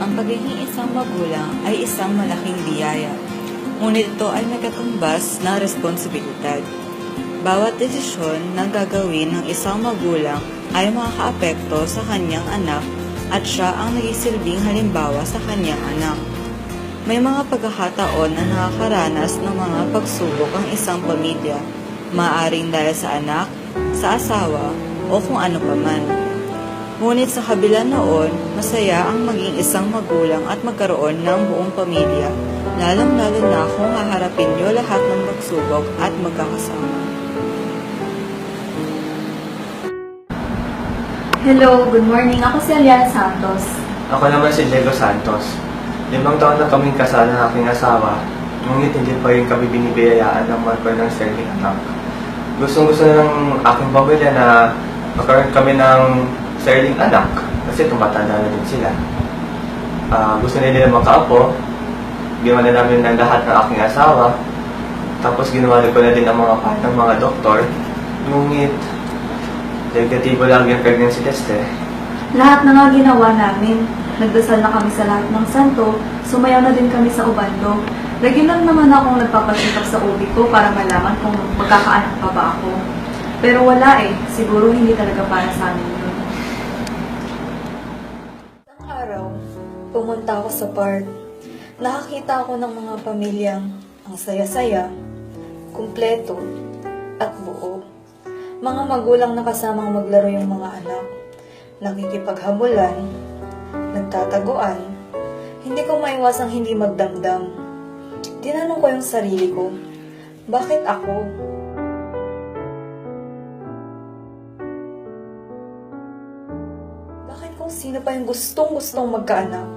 Ang pagiging isang magulang ay isang malaking biyaya, ngunit ito ay may katumbas na responsibilidad. Bawat desisyon na gagawin ng isang magulang ay makakaapekto sa kanyang anak at siya ang nagisilbing halimbawa sa kanyang anak. May mga pagkakataon na nakakaranas ng mga pagsubok ang isang pamilya, maaaring dahil sa anak, sa asawa, o kung ano paman. Ngunit sa kabila noon, masaya ang maging isang magulang at magkaroon ng buong pamilya, lalong-lalo na kung haharapin niyo lahat ng pagsubok at magkakasama. Hello, good morning. Ako si Aliana Santos. Ako naman si Diego Santos. 5 taon na kaming kasal ng aking asawa, ngunit hindi pa rin kami binibiyayaan ng marko ng sariling anak. Gustong-gusto na ng aking pamilya na magkaroon kami ng sariling anak kasi tumatanda na din sila. Gusto nila makaapo, ginawa na namin ng lahat ng aking asawa, tapos ginawa ko na din ang mga part ng mga doktor, ngunit negatibo lang yung pregnancy test eh. Lahat na nga ginawa namin. Nagdasal na kami sa lahat ng santo, sumayaw na din kami sa ubando. Lagi lang naman akong nagpapasikap sa ubi ko para malaman kung magkakaanak pa ba ako. Pero wala eh, siguro hindi talaga para sa amin yun. Isang araw, pumunta ako sa park. Nakakita ako ng mga pamilyang ang saya-saya, kumpleto, at buo. Mga magulang na kasamang maglaro yung mga anak. Nakikipaghabulan, nagtataguan, hindi ko maiwasang hindi magdamdam. Tinanong ko yung sarili ko, bakit ako? Bakit kung sino pa yung gustong-gustong magkaanak,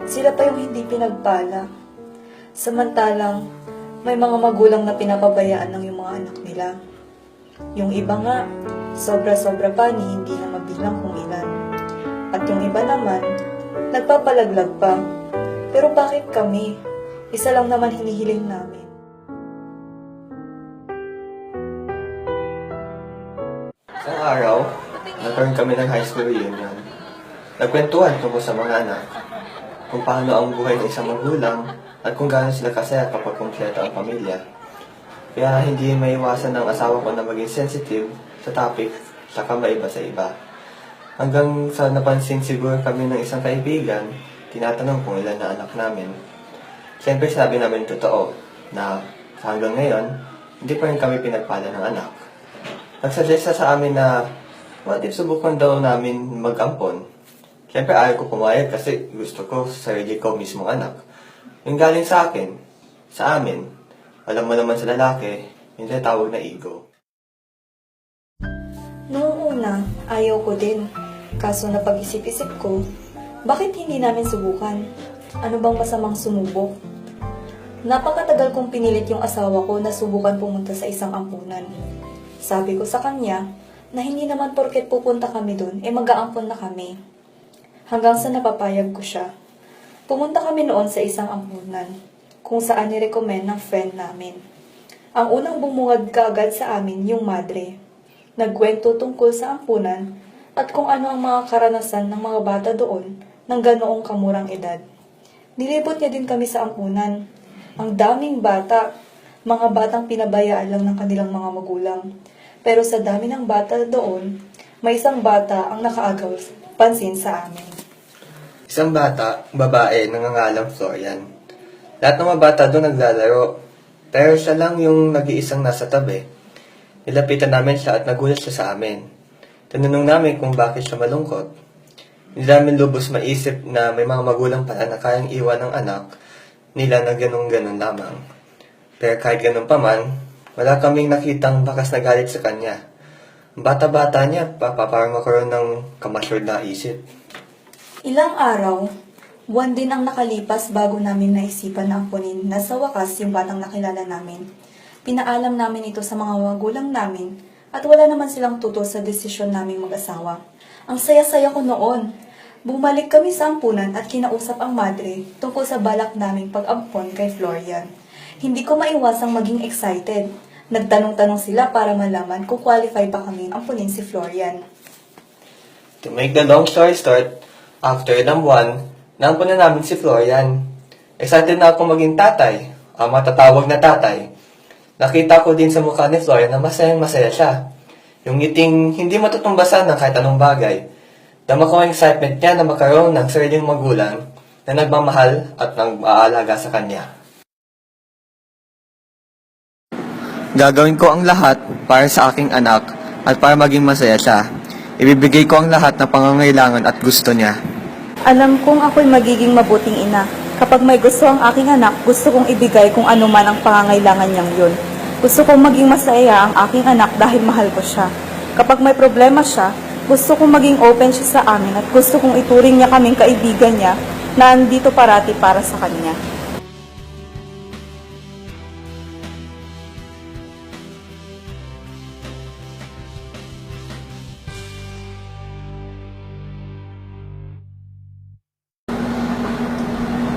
sila pa yung hindi pinagpala? Samantalang, may mga magulang na pinapabayaan ng yung mga anak nila. Yung iba nga, sobra-sobra pa ni hindi na mabilang kung ilan. At yung iba naman, nagpapalaglag pa. Pero bakit kami? Isa lang naman hinihiling namin. Isang araw, nagkaroon kami ng high school reunion. Nagkwentuhan tungkol sa mga anak, kung paano ang buhay ng isang magulang, at kung gaano sila kasaya kapag kumpleto ang pamilya. Kaya hindi maiwasan ng asawa ko na maging sensitive sa topic, saka maiba sa iba. Hanggang sa napansin siguro kami ng isang kaibigan, tinatanong kung ilan na anak namin. Siyempre sabi namin totoo na hanggang ngayon, hindi pa rin kami pinagpala ng anak. Nagsuggest sa amin na what if subukan daw namin mag-ampon. Siyempre ayaw ko pumayag kasi gusto ko sa sarili ko mismong anak. Yung galing sa akin, sa amin, alam mo naman sa lalaki, yung tinatawag na ego. Noong una, ayaw ko din. Kaso napag-isip-isip ko, bakit hindi namin subukan? Ano bang masamang sumubok? Napakatagal kong pinilit yung asawa ko na subukan pumunta sa isang ampunan. Sabi ko sa kanya na hindi naman porket pupunta kami dun, mag-aampon na kami. Hanggang sa napapayag ko siya. Pumunta kami noon sa isang ampunan, kung saan nirecommend ng friend namin. Ang unang bumungad kaagad sa amin yung madre. Nagkwento tungkol sa ampunan at kung ano ang mga karanasan ng mga bata doon ng ganoong kamurang edad. Nilibot niya din kami sa ampunan. Ang daming bata, mga batang pinabayaan lang ng kanilang mga magulang. Pero sa dami ng bata doon, may isang bata ang nakaagaw pansin sa amin. Isang bata, babae, nangangalang Florian. Lahat ng mga bata doon naglalaro, pero siya lang yung nag-iisang nasa tabi. Nilapitan namin siya at nagulat siya sa amin. Tinanong namin kung bakit siya malungkot. Hindi namin lubos maisip na may mga magulang pala na kayang iwan ng anak nila na ganun-ganun lamang. Pero kahit ganun pa man, wala kaming nakitang bakas na galit sa kanya. Ang bata-bata niya, parang makaroon ng kamasyod na isip. Ilang araw, buwan din ang nakalipas bago namin naisipan na ampunin na sa wakas yung batang nakilala namin. Pinaalam namin ito sa mga magulang namin at wala naman silang tutol sa desisyon naming mag-asawa. Ang saya-saya ko noon. Bumalik kami sa ampunan at kinausap ang madre tungkol sa balak naming pag-ampon kay Florian. Hindi ko maiwasang maging excited. Nagtanong-tanong sila para malaman kung qualify pa kaming ampunin si Florian. To make the long story short, after ilang buwan, Naampunan namin si Florian. Excited na ako maging tatay, ang matatawag na tatay. Nakita ko din sa mukha ni Florian na masayang masaya siya. Yung ngiting hindi matutumbasan ng kahit anong bagay. Dama ko ang excitement niya na magkaroon ng sariling magulang na nagmamahal at nag-aalaga sa kanya. Gagawin ko ang lahat para sa aking anak at para maging masaya siya. Ibibigay ko ang lahat na pangangailangan at gusto niya. Alam kong ako'y magiging mabuting ina. Kapag may gusto ang aking anak, gusto kong ibigay kung ano man ang pangangailangan niyang yun. Gusto kong maging masaya ang aking anak dahil mahal ko siya. Kapag may problema siya, gusto kong maging open siya sa amin at gusto kong ituring niya kaming kaibigan niya na andito parati para sa kanya.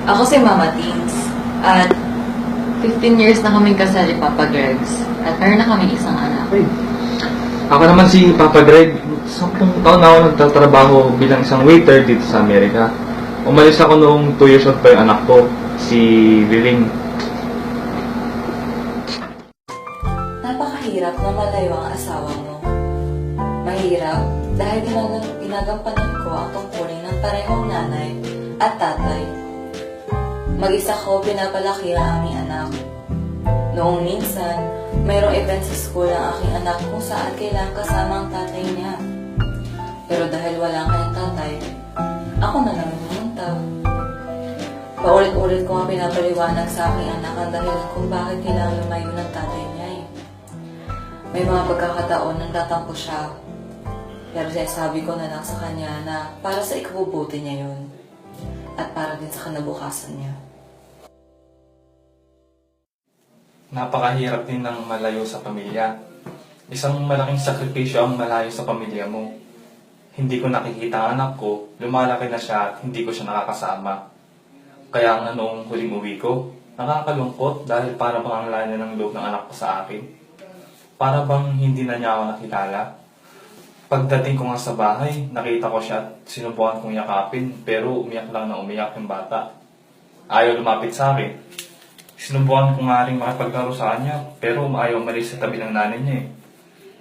Ako si Mama Tings. At 15 years na kaming kasal ni Papa Gregs. At meron na kaming isang anak. Ay, ako naman si Papa Greg. 10 taon na ako nagtatrabaho bilang isang waiter dito sa Amerika. Umalis ako noong 2 years old pa yung anak ko, si Liling. Napakahirap na malayo ang asawa mo. Mahirap dahil ginagampanan ko ang tungkulin ng parehong nanay at tatay. Mag-isa ko pinapalaki ang aming anak. Noong minsan, mayroong event sa school ang aking anak kung saan kailangan kasama ang tatay niya. Pero dahil wala kayang tatay, ako na lang pumunta. Paulit-ulit ko ang pinapaliwanag sa aking anak ang dahilan kung bakit kailangan lumayo ng tatay niya eh. May mga pagkakataon nang tatampo siya. Pero sinasabi ko na lang sa kanya na para sa ikabubuti niya yun. At para din sa kinabukasan niya. Napakahirap din ng malayo sa pamilya. Isang malaking sakripisyo ang malayo sa pamilya mo. Hindi ko nakikita ang anak ko, lumalaki na siya at hindi ko siya nakakasama. Kaya nga noong huling uwi ko, nakakalungkot dahil para bang ang lanya ng loob ng anak ko sa akin. Para bang hindi na niya ako nakilala. Pagdating ko nga sa bahay, nakita ko siya at sinubukan kong yakapin pero umiyak lang na umiyak yung bata. Ayaw lumapit sa akin. Sinubukan ko nga rin makipaglaro sa kanya pero ayaw umalis sa tabi ng nanay niya eh.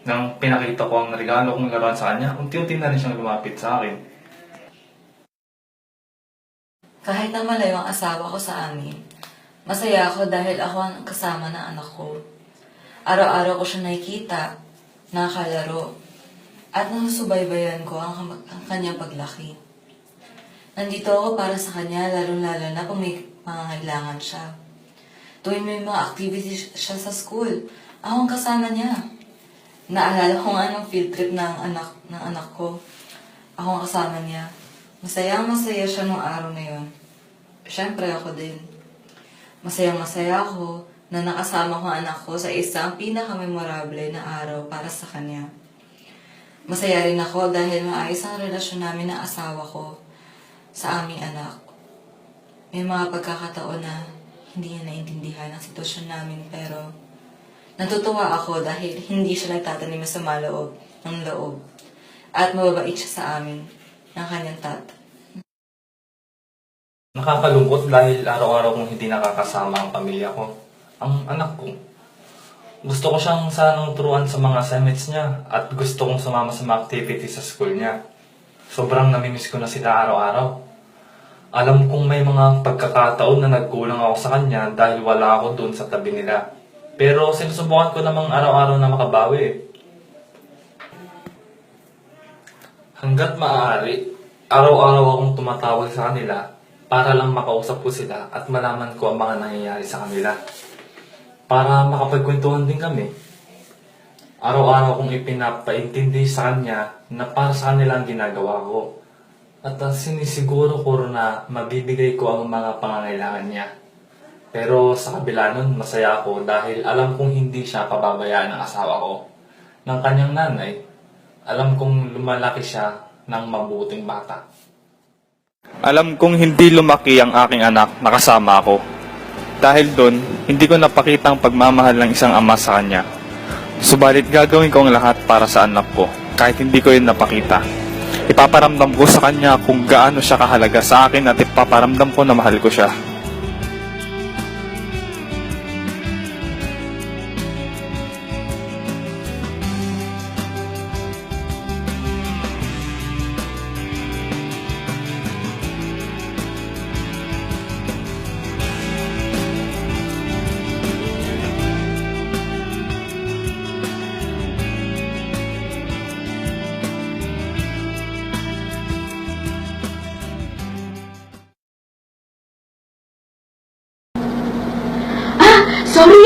Nang pinakita ko ang regalo kong laruan sa kanya, unti-unti na rin siyang lumapit sa akin. Kahit na malayo ang asawa ko sa amin, masaya ako dahil ako ang kasama ng anak ko. Araw-araw ko siya nakikita, nakakalaro, at nasusubaybayan ko ang kanyang paglaki. Nandito ako para sa kanya, lalo-lalo na kung may pangangailangan siya. Tuwing may mga activities siya sa school, ako ang kasama niya. Naalala ko nga anong field trip ng anak ko. Ako ang kasama niya. Masaya siya nung araw na yun. Siyempre ako din. Masaya ako na nakasama ko ang anak ko sa isang pinakamemorable na araw para sa kanya. Masaya rin ako dahil maayos ang relasyon namin ng asawa ko sa aming anak. May mga pagkakataon na hindi niya naintindihan ang sitwasyon namin pero natutuwa ako dahil hindi siya nagtatanim sa maloob ng loob at mababait siya sa amin ng kanyang tatay. Nakakalungkot dahil araw-araw kong hindi nakakasama ang pamilya ko. Ang anak ko. Gusto ko siyang sanang turuan sa mga assignments niya at gusto kong sumama sa mga activities sa school niya. Sobrang namimiss ko na sila araw-araw. Alam kong may mga pagkakataon na nagkulang ako sa kanya dahil wala ako doon sa tabi nila. Pero sinusubukan ko namang araw-araw na makabawi. Hanggat maaari, araw-araw akong tumatawag sa kanila para lang makausap ko sila at malaman ko ang mga nangyayari sa kanila. Para makapagkwentuhan din kami. Araw-araw akong ipinapaintindi sa kanya na para sa kanila ang ginagawa ko. At sinisiguro ko na mabibigay ko ang mga pangangailangan niya. Pero sa kabila nun, masaya ako dahil alam kong hindi siya pababayaan ng asawa ko. Ng kanyang nanay, alam kong lumalaki siya ng mabuting bata. Alam kong hindi lumaki ang aking anak na kasama ko. Dahil doon, hindi ko napakita ang pagmamahal ng isang ama sa kanya. Subalit gagawin ko ang lahat para sa anak ko, kahit hindi ko yun napakita. Ipaparamdam ko sa kanya kung gaano siya kahalaga sa akin at ipaparamdam ko na mahal ko siya. Sorry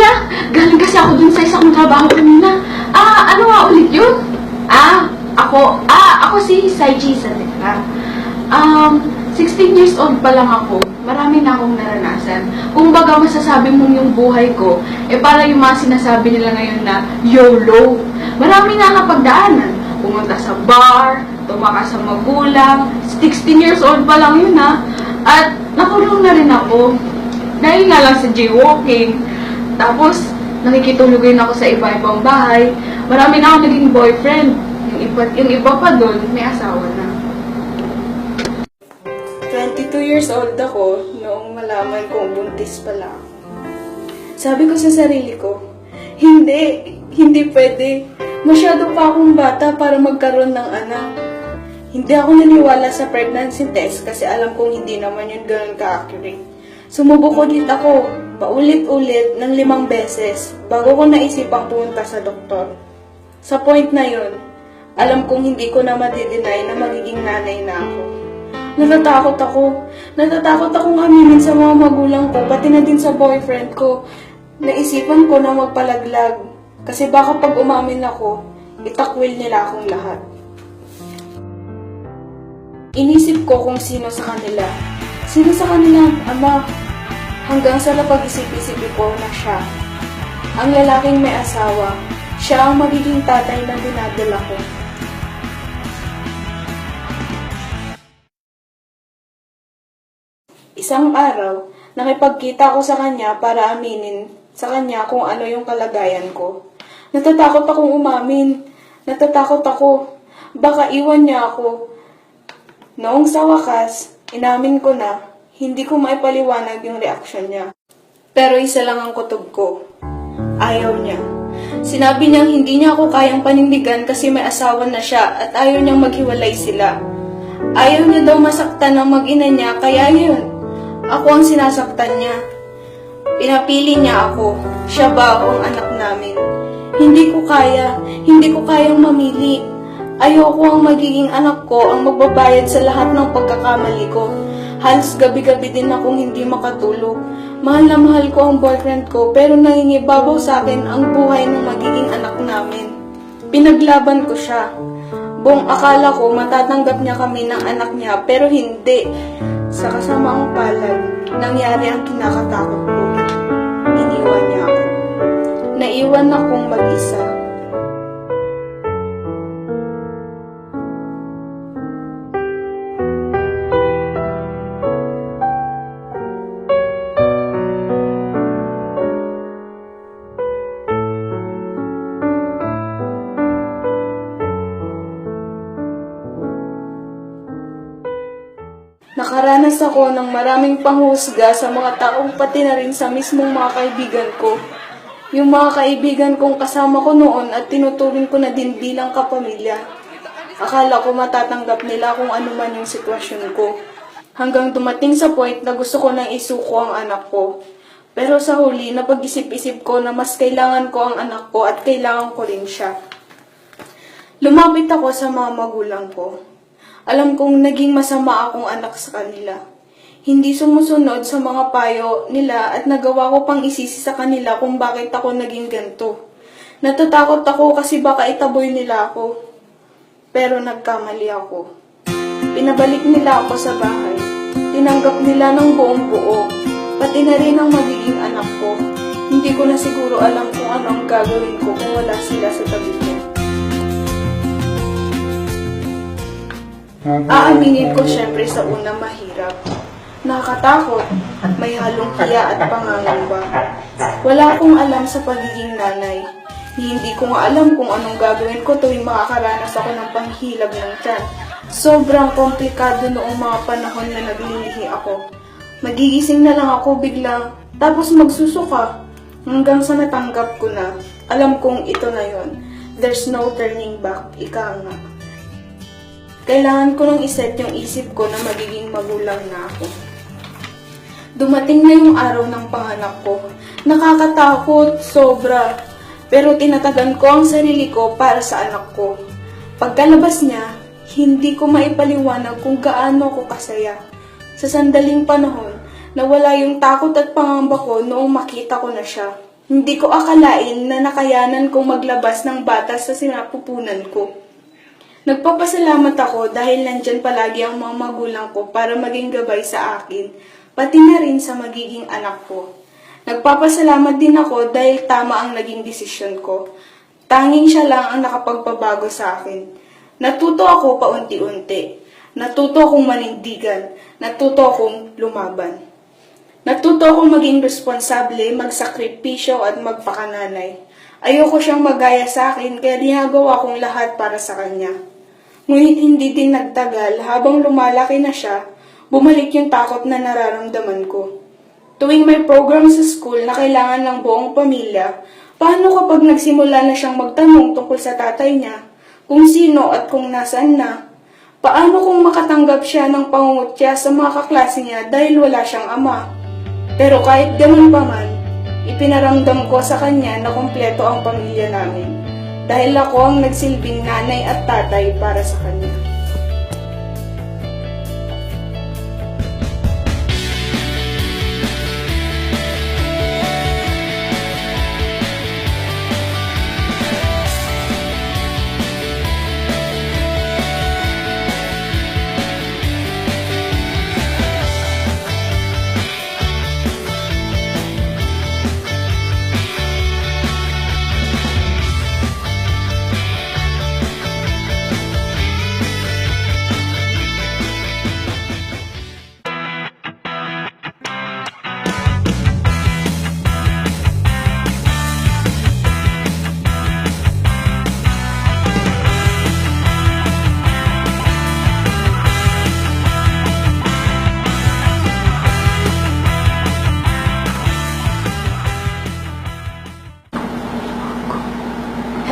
galing kasi ako dun sa isang trabaho kanina. Ano nga ulit yun? Ako si Saiji Satika. 16 years old pa lang ako. Marami na akong naranasan. Kung baga masasabi mong yung buhay ko, para yung mga sinasabi nila ngayon na YOLO. Marami na napagdaanan. Pumunta sa bar, tumakas sa magulang. 16 years old pa lang yun At nakulong na rin ako. Dahil nga lang sa jaywalking. Tapos, nakikitulog rin ako sa iba-ibang bahay. Marami na ako naging boyfriend. Yung iba pa doon, may asawa na. 22 years old ako noong malaman kong buntis pala ako. Sabi ko sa sarili ko, hindi pwede. Masyado pa akong bata para magkaroon ng anak. Hindi ako naniwala sa pregnancy test kasi alam kong hindi naman yun ganun ka-accurate. Sumubok ulit ako, paulit-ulit ng 5 beses bago ko naisipang pumunta sa doktor. Sa point na yun, alam kong hindi ko na madi-deny na magiging nanay na ako. Natatakot ako. Natatakot akong aminin sa mga magulang ko, pati na din sa boyfriend ko. Naisipan ko na magpalaglag kasi baka pag umamin ako, itakwil nila akong lahat. Inisip ko kung sino sa kanila. Sino sa kanila, ama? Hanggang sa napag-isip-isip ko na siya. Ang lalaking may asawa, siya ang magiging tatay na dinadala ko. Isang araw, nakipagkita ko sa kanya para aminin sa kanya kung ano yung kalagayan ko. Natatakot akong umamin. Natatakot ako. Baka iwan niya ako. Noong sa wakas, inamin ko na, hindi ko maipaliwanag yung reaksyon niya. Pero isa lang ang kutob ko. Ayaw niya. Sinabi niyang hindi niya ako kayang panindigan kasi may asawa na siya at ayaw niyang maghiwalay sila. Ayaw niya daw masaktan ng mag-ina niya, kaya yun. Ako ang sinasaktan niya. Pinapili niya ako. Siya ba ang anak namin? Hindi ko kayang mamili. Ayoko ang magiging anak ko ang magbabayad sa lahat ng pagkakamali ko. Halos gabi-gabi din akong hindi makatulog. Mahal na mahal ko ang boyfriend ko pero nangingibabaw sa akin ang buhay ng magiging anak namin. Pinaglaban ko siya. Buong akala ko matatanggap niya kami ng anak niya pero hindi. Sa kasamaang palad, nangyari ang kinakatakot ko. Iniwan niya ako. Naiwan akong mag-isa. Nakaranas ako ng maraming panghusga sa mga taong pati na rin sa mismong mga kaibigan ko. Yung mga kaibigan kong kasama ko noon at tinuturing ko na din bilang kapamilya. Akala ko matatanggap nila kung ano man yung sitwasyon ko. Hanggang dumating sa point na gusto ko nang isuko ang anak ko. Pero sa huli, napag-isip-isip ko na mas kailangan ko ang anak ko at kailangan ko rin siya. Lumapit ako sa mga magulang ko. Alam kong naging masama akong anak sa kanila. Hindi sumusunod sa mga payo nila at nagawa ko pang isisi sa kanila kung bakit ako naging ganito. Natatakot ako kasi baka itaboy nila ako. Pero nagkamali ako. Pinabalik nila ako sa bahay. Tinanggap nila ng buong buo. Pati na rin ang magiging anak ko. Hindi ko na siguro alam kung ano ang gagawin ko kung wala sila sa tabi ko. Aaminin ko syempre sa una mahirap. Nakakatakot, may halong hiya at pangangamba. Wala akong alam sa pagiging nanay. Hindi ko nga alam kung anong gagawin ko tuwing makakaranas ako ng panghilab ng tiyan. Sobrang komplikado noong mga panahon na naglilihi ako. Magigising na lang ako bigla, tapos magsusuka. Hanggang sa natanggap ko na, alam kong ito na yon. There's no turning back, ika nga. Kailangan ko nang iset yung isip ko na magiging magulang na ako. Dumating na yung araw ng panganak ko. Nakakatakot, sobra. Pero tinatagan ko ang sarili ko para sa anak ko. Pagkalabas niya, hindi ko maipaliwanag kung gaano ako kasaya. Sa sandaling panahon, nawala yung takot at pangamba ko noong makita ko na siya. Hindi ko akalain na nakayanan kong maglabas ng batas sa sinapupunan ko. Nagpapasalamat ako dahil nandyan palagi ang mga magulang ko para maging gabay sa akin, pati na rin sa magiging anak ko. Nagpapasalamat din ako dahil tama ang naging desisyon ko. Tanging siya lang ang nakapagpabago sa akin. Natuto ako paunti-unti. Natuto akong manindigan. Natuto akong lumaban. Natuto akong maging responsable, magsakripisyo at magpakananay. Ayoko siyang magaya sa akin kaya ginagawa kong lahat para sa kanya. Ngunit hindi din nagtagal, habang lumalaki na siya, bumalik yung takot na nararamdaman ko. Tuwing may program sa school na kailangan ng buong pamilya, paano kapag nagsimula na siyang magtanong tungkol sa tatay niya, kung sino at kung nasaan na? Paano kung makatanggap siya ng pangungutya sa mga kaklase niya dahil wala siyang ama? Pero kahit ganun pa man, ipinaramdam ko sa kanya na kumpleto ang pamilya namin dahil ako ang nagsilbing nanay at tatay para sa kanya.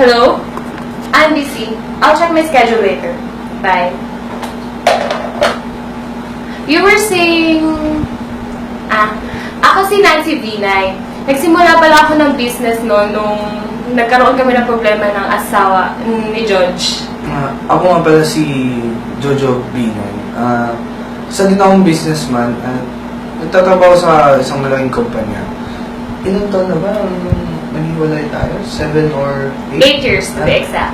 Hello? I'm busy. I'll check my schedule later. Bye. You were saying... ako si Nancy Vinay. Nagsimula pala ako ng business nung nagkaroon kami ng problema ng asawa ni George. Ako nga pala si Jojo Binoy. Isa din akong businessman at nagtatrabaho sa isang malaking kumpanya. Ilang taon na ba nung naghiwalay tayo? 7 or 8? 8 years to be exact.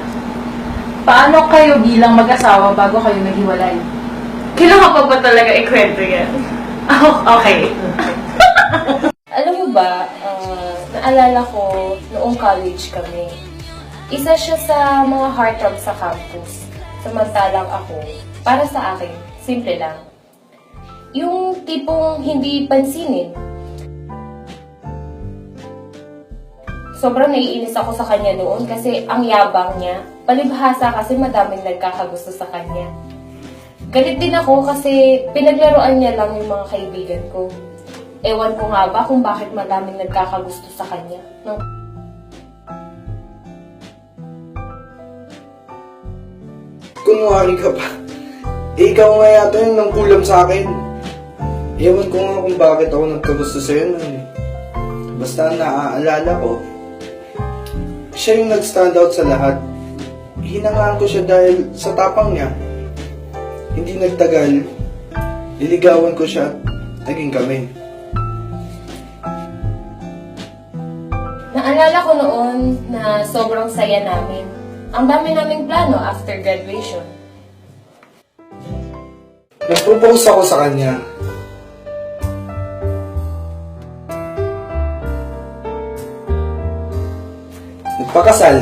Paano kayo bilang mag-asawa bago kayo naghiwalay? Kailangan pa ba talaga ikwento yan? Oh, okay. Alam mo ba, naalala ko noong college kami. Isa siya sa mga heartthrob sa campus. Samantalang ako, para sa akin, simple lang. Yung tipong hindi pansinin. Sobrang naiinis ako sa kanya noon kasi ang yabang niya. Palibhasa kasi madaming nagkakagusto sa kanya. Galit din ako kasi pinaglaruan niya lang yung mga kaibigan ko. Ewan ko nga ba kung bakit madaming nagkakagusto sa kanya. No? Kunwari ka pa. Ikaw nga yata yung nangkulam sa akin. Ewan ko nga kung bakit ako nagkagusto sa'yo nun. Basta naaalala ko, siya yung nag-stand out sa lahat. Hinangaan ko siya dahil sa tapang niya. Hindi nagtagal, liligawan ko siya at naging kami. Naalala ko noon na sobrang saya namin. Ang dami naming plano after graduation. Nag-propose ako sa kanya. Nagpakasal.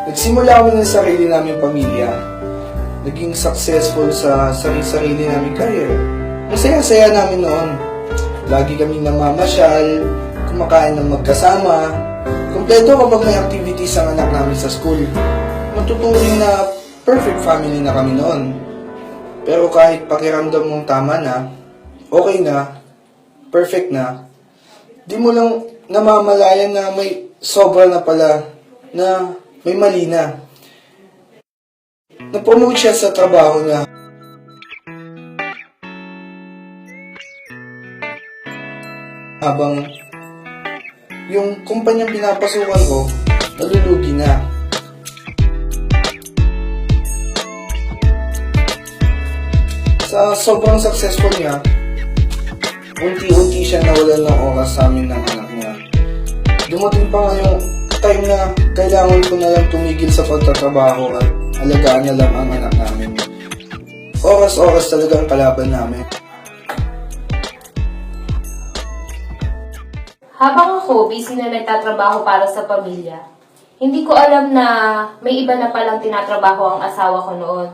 Nagsimula kami ng sarili naming pamilya. Naging successful sa sarili naming career. Masaya-saya namin noon. Lagi kaming namamasyal, kumakain ng magkasama. Kompleto kapag may activities ang anak namin sa school. Matuturing na perfect family na kami noon. Pero kahit pakiramdam mong tama na, okay na, perfect na, di mo lang namamalayan na may sobra na pala, na may mali na. Na-promote siya sa trabaho niya. Habang yung kumpanyang pinapasukan ko, nalulugi na. Sa sobrang successful niya, unti-unti siya nawalan ng oras sa amin ng anak niya. Dumating pa nga yung time na kailangan ko na lang tumigil sa pagtatrabaho at alagaan niya lang ang anak namin. Oras-oras talaga ang kalaban namin. Habang ako busy na nagtatrabaho para sa pamilya, hindi ko alam na may iba na palang tinatrabaho ang asawa ko noon.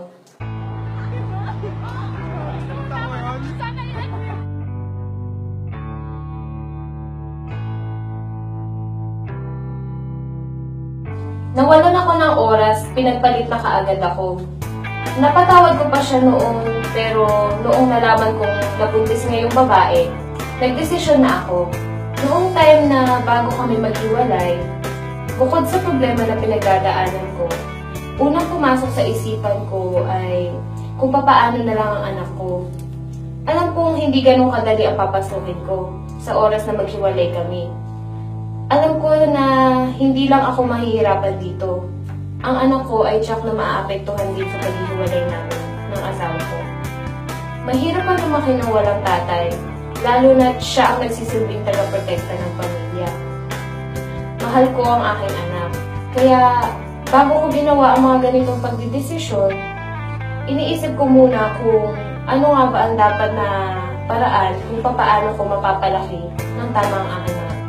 Nawalan ako ng oras, pinagpalit na kaagad ako. Napatawad ko pa siya noon, pero noong nalaman kong nabuntis nga yung babae, nagdesisyon na ako. Noong time na bago kami maghiwalay, bukod sa problema na pinagdadaanan ko, unang pumasok sa isipan ko ay kung papaano na lang ang anak ko. Alam kong hindi ganun kadali ang papasukin ko sa oras na maghiwalay kami. Alam ko na hindi lang ako mahihirapan dito. Ang anak ko ay tiyak na maaapektuhan din sa paghihiwalay namin ng asawa ko. Mahirap ang lumaki ng walang tatay, lalo na siya ang nagsisilbing taga-protekta ng pamilya. Mahal ko ang aking anak. Kaya, bago ko ginawa ang mga ganitong pagdidesisyon, iniisip ko muna kung ano nga ba ang dapat na paraan kung paano ko mapapalaki ng tama ang aking anak.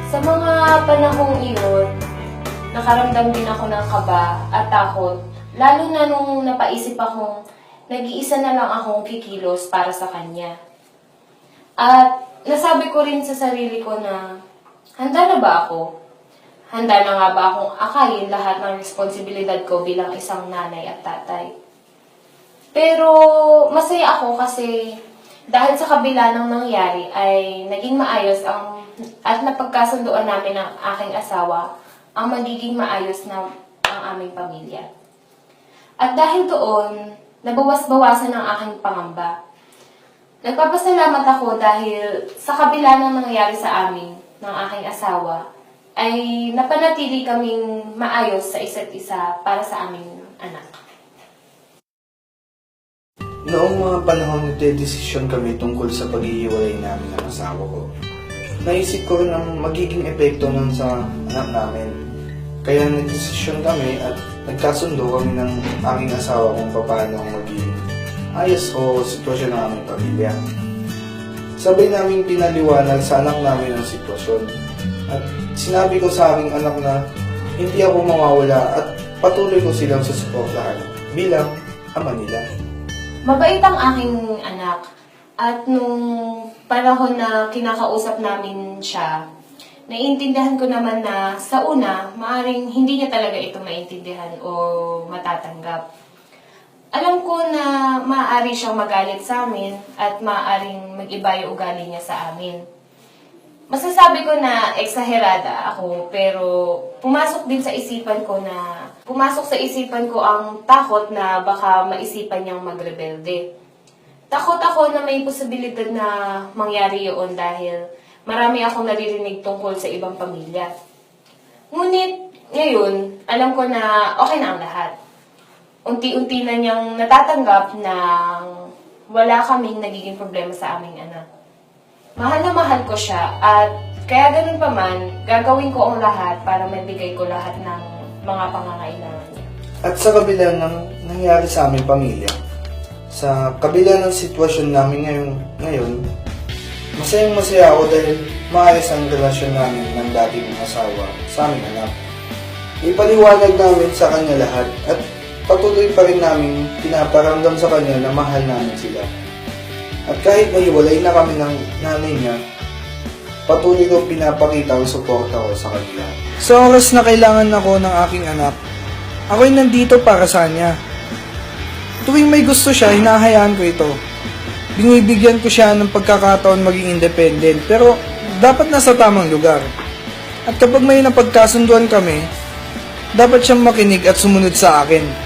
Sa mga panahong iyon, nakaramdam din ako ng kaba at takot, lalo na nung napaisip akong nag-iisa na lang akong kikilos para sa kanya. At nasabi ko rin sa sarili ko na, handa na ba ako? Handa na nga ba akong akayin lahat ng responsibilidad ko bilang isang nanay at tatay? Pero masaya ako kasi dahil sa kabila ng nangyari ay naging maayos at napagkasunduan namin ng aking asawa ang magiging maayos na ang aming pamilya. At dahil doon, nabawas-bawasan ang aking pangamba. Nagpapasalamat ako dahil sa kabila ng nangyari sa amin ng aking asawa, ay napanatili kaming maayos sa isa't isa para sa aming anak. Noong mga panahon nagdedesisyon kami tungkol sa paghihiwalay namin ng asawa ko, naisip ko rin ang magiging epekto nun sa anak namin. Kaya nagdesisyon kami at nagkasundo kami ng aking asawa kung paano ang magiging ayos o sitwasyon ng aming pamilya. Sabay namin pinaliwanag sa anak namin ang sitwasyon. At sinabi ko sa aking anak na hindi ako mawawala at patuloy ko silang susuportahan bilang ama nila. Mabait ang aking anak. At nung panahon na kinakausap namin siya, naiintindihan ko naman na sa una, maaring hindi niya talaga ito maintindihan o matatanggap. Alam ko na maaari siyang magalit sa amin at maaaring mag-iba yung ugali niya sa amin. Masasabi ko na eksaherada ako, pero pumasok sa isipan ko ang takot na baka maisipan niyang magrebelde. Takot ako na may posibilidad na mangyari yun dahil marami akong naririnig tungkol sa ibang pamilya. Ngunit ngayon, alam ko na okay na ang lahat. Unti-unti na niyang natatanggap na wala kaming nagiging problema sa aming anak. Mahal na mahal ko siya at kaya ganun pa man, gagawin ko ang lahat para maibigay ko lahat ng mga pangangailangan niya. At sa kabila ng nangyari sa aming pamilya, sa kabila ng sitwasyon namin ngayon, masayang-masaya ako dahil maayos ang relasyon namin ng dating asawa sa aming anak. Ipaliwanag namin sa kanya lahat at patuloy pa rin namin pinaparamdam sa kanya na mahal namin sila. At kahit nahiwalay na kami ng nanay niya, patuloy kong pinapakita ang suporta ko sa kanila. Sa oras na kailangan ako ng aking anak, ako'y nandito para sa kanya. Tuwing may gusto siya, hinahayaan ko ito. Binibigyan ko siya ng pagkakataon maging independent, pero dapat nasa tamang lugar. At kapag may napagkasunduan kami, dapat siyang makinig at sumunod sa akin.